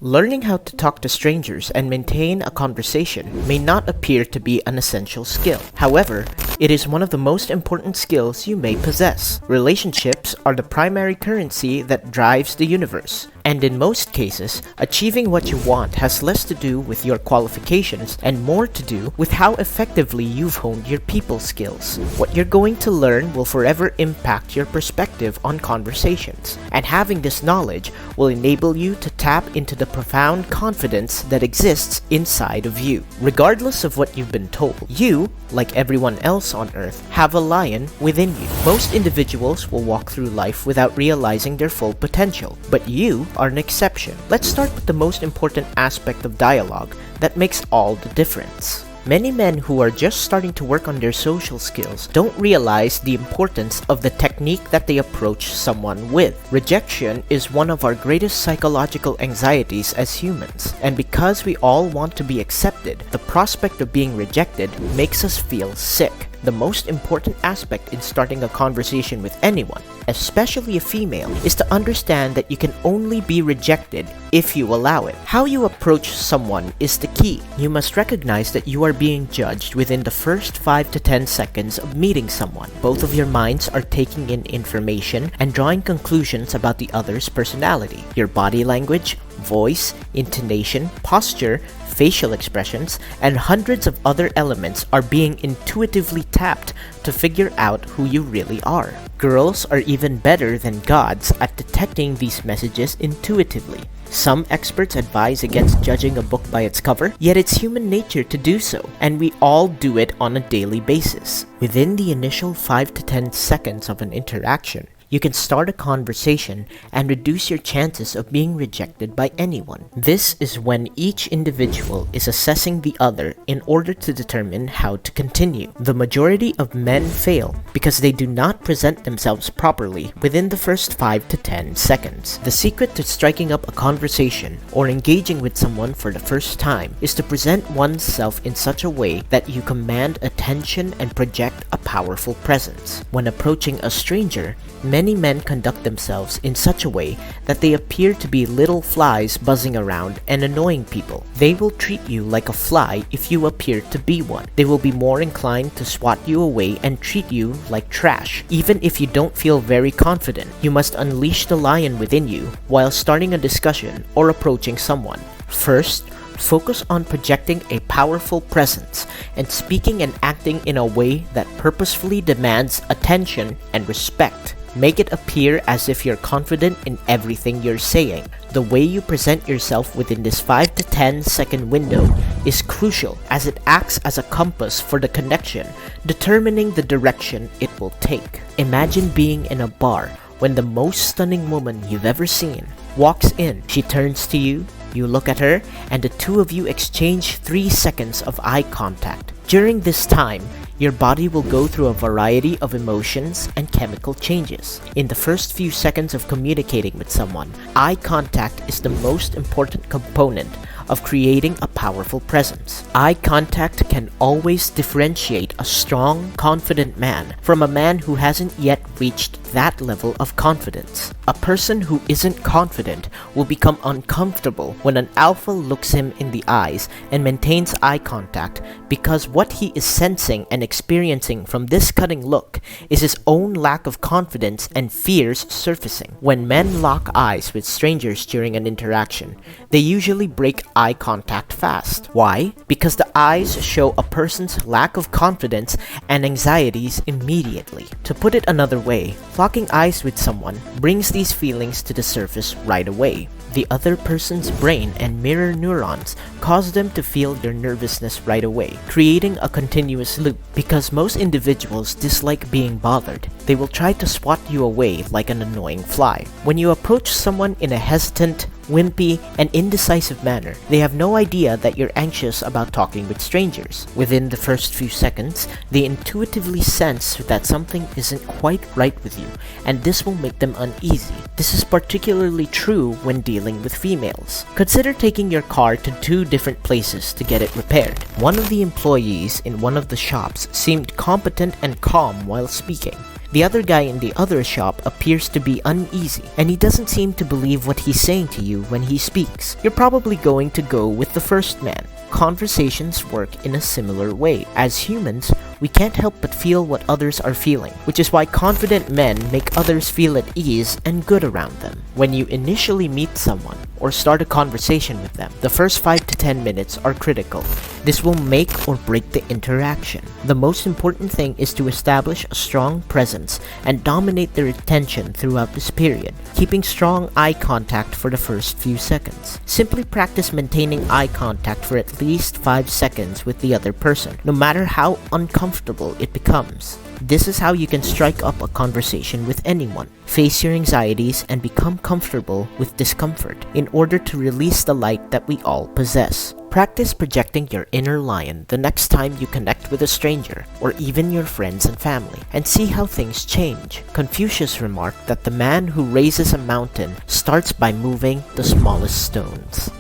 Learning how to talk to strangers and maintain a conversation may not appear to be an essential skill. However, it is one of the most important skills you may possess. Relationships are the primary currency that drives the universe, and in most cases, achieving what you want has less to do with your qualifications and more to do with how effectively you've honed your people skills. What you're going to learn will forever impact your perspective on conversations, and having this knowledge will enable you to tap into the profound confidence that exists inside of you. Regardless of what you've been told, you, like everyone else on Earth, have a lion within you. Most individuals will walk through life without realizing their full potential, but you are an exception. Let's start with the most important aspect of dialogue that makes all the difference. Many men who are just starting to work on their social skills don't realize the importance of the technique that they approach someone with. Rejection is one of our greatest psychological anxieties as humans, and because we all want to be accepted, the prospect of being rejected makes us feel sick. The most important aspect in starting a conversation with anyone, especially a female, is to understand that you can only be rejected if you allow it. How you approach someone is the key. You must recognize that you are being judged within the first 5 to 10 seconds of meeting someone. Both of your minds are taking in information and drawing conclusions about the other's personality. Your body language, voice, intonation, posture, facial expressions, and hundreds of other elements are being intuitively tapped to figure out who you really are. Girls are even better than gods at detecting these messages intuitively. Some experts advise against judging a book by its cover, yet it's human nature to do so, and we all do it on a daily basis. Within the initial 5 to 10 seconds of an interaction, you can start a conversation and reduce your chances of being rejected by anyone. This is when each individual is assessing the other in order to determine how to continue. The majority of men fail because they do not present themselves properly within the first 5 to 10 seconds. The secret to striking up a conversation or engaging with someone for the first time is to present oneself in such a way that you command attention and project a powerful presence. When approaching a stranger, many men conduct themselves in such a way that they appear to be little flies buzzing around and annoying people. They will treat you like a fly if you appear to be one. They will be more inclined to swat you away and treat you like trash. Even if you don't feel very confident, you must unleash the lion within you while starting a discussion or approaching someone. First, focus on projecting a powerful presence and speaking and acting in a way that purposefully demands attention and respect. Make it appear as if you're confident in everything you're saying. The way you present yourself within this 5 to 10 second window is crucial as it acts as a compass for the connection, determining the direction it will take. Imagine being in a bar when the most stunning woman you've ever seen walks in. She turns to you, you look at her, and the two of you exchange 3 seconds of eye contact. During this time, your body will go through a variety of emotions and chemical changes. In the first few seconds of communicating with someone, eye contact is the most important component of creating a powerful presence. Eye contact can always differentiate a strong, confident man from a man who hasn't yet reached that level of confidence. A person who isn't confident will become uncomfortable when an alpha looks him in the eyes and maintains eye contact because what he is sensing and experiencing from this cutting look is his own lack of confidence and fears surfacing. When men lock eyes with strangers during an interaction, they usually break eye contact fast. Why? Because the eyes show a person's lack of confidence and anxieties immediately. To put it another way, locking eyes with someone brings these feelings to the surface right away. The other person's brain and mirror neurons cause them to feel their nervousness right away, creating a continuous loop. Because most individuals dislike being bothered, they will try to swat you away like an annoying fly. When you approach someone in a hesitant, wimpy, and indecisive manner, they have no idea that you're anxious about talking with strangers. Within the first few seconds, they intuitively sense that something isn't quite right with you, and this will make them uneasy. This is particularly true when dealing with females. Consider taking your car to 2 different places to get it repaired. One of the employees in one of the shops seemed competent and calm while speaking. The other guy in the other shop appears to be uneasy, and he doesn't seem to believe what he's saying to you when he speaks. You're probably going to go with the first man. Conversations work in a similar way. As humans, we can't help but feel what others are feeling, which is why confident men make others feel at ease and good around them. When you initially meet someone or start a conversation with them, the first 5 to 10 minutes are critical. This will make or break the interaction. The most important thing is to establish a strong presence and dominate their attention throughout this period, keeping strong eye contact for the first few seconds. Simply practice maintaining eye contact for at least 5 seconds with the other person, no matter how uncomfortable it becomes. This is how you can strike up a conversation with anyone. Face your anxieties and become comfortable with discomfort in order to release the light that we all possess. Practice projecting your inner lion the next time you connect with a stranger, or even your friends and family, and see how things change. Confucius remarked that the man who raises a mountain starts by moving the smallest stones.